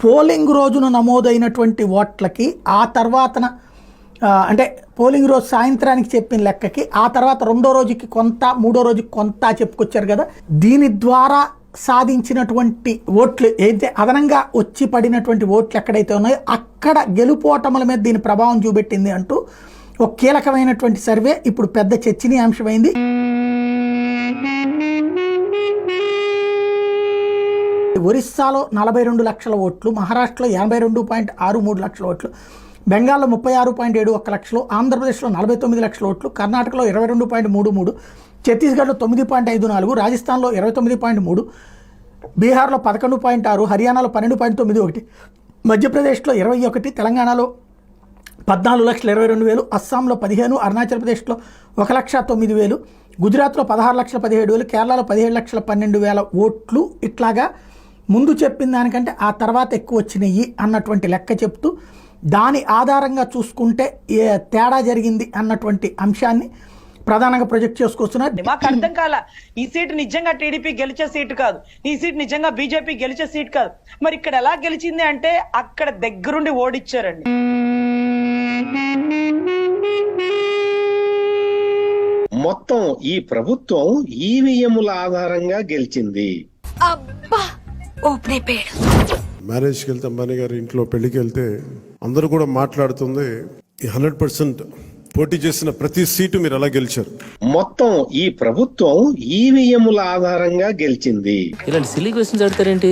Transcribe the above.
Polling రోజున నమోదైనటువంటి ఓట్లకి ఆ తర్వాతన అంటే పోలింగ్ రోజు సాయంత్రానికి చెప్పిన లెక్కకి ఆ తర్వాత రెండో రోజుకి కొంత మూడో రోజుకి కొంత చెప్పుకొచ్చారు కదా. దీని ద్వారా సాధించినటువంటి ఓట్లు అయితే అదనంగా వచ్చి పడినటువంటి ఓట్లు ఎక్కడైతే ఉన్నాయో అక్కడ గెలుపోటముల మీద దీని ప్రభావం చూపెట్టింది అంటూ ఒక కీలకమైనటువంటి సర్వే ఇప్పుడు పెద్ద చర్చనీయాంశమైంది. ఒరిస్సాలో 42 లక్షల ఓట్లు, మహారాష్ట్రలో 82.63 లక్షల ఓట్లు, బెంగాల్లో 36.71 లక్షలు, ఆంధ్రప్రదేశ్లో 49 లక్షల ఓట్లు, కర్ణాటకలో 22.33, ఛత్తీస్గఢ్లో 9.54, రాజస్థాన్లో 29.3, బీహార్లో 11.6, హర్యానాలో 12.91, మధ్యప్రదేశ్లో 21, తెలంగాణలో 14,22,000, అస్సాంలో 15, అరుణాచల్ ప్రదేశ్లో 1,09,000, గుజరాత్లో 16,17,000, కేరళలో 17,12,000 ఓట్లు. ఇట్లాగా ముందు చెప్పిన దానికంటే ఆ తర్వాత ఎక్కువ వచ్చినాయి అన్నటువంటి లెక్క చెప్తూ దాని ఆధారంగా చూసుకుంటే తేడా జరిగింది అన్నటువంటి అంశాన్ని ప్రధానంగా ప్రొజెక్ట్ చేసుకొస్తున్నారు. మాకు అర్థం కాల, ఈ సీటు నిజంగా టీడీపీ గెలిచే సీటు కాదు, ఈ సీట్ నిజంగా బీజేపీ గెలిచే సీట్ కాదు. మరి ఇక్కడ ఎలా గెలిచింది అంటే అక్కడ దగ్గరుండి ఓడిచ్చారండి. మొత్తం ఈ ప్రభుత్వం ఈవీఎంల ఆధారంగా గెలిచింది. మ్యారేజ్కి వెళ్తే అంబానీ గారి ఇంట్లో పెళ్లికి వెళ్తే అందరూ కూడా మాట్లాడుతుంది 100% పోటీ చేసిన ప్రతి సీటు మీరు ఎలా గెలిచారు. మొత్తం ఈ ప్రభుత్వం ఈవీఎంల ఆధారంగా గెలిచింది. ఇలాంటి సిల్లీ క్వశ్చన్స్ అడతారేంటి?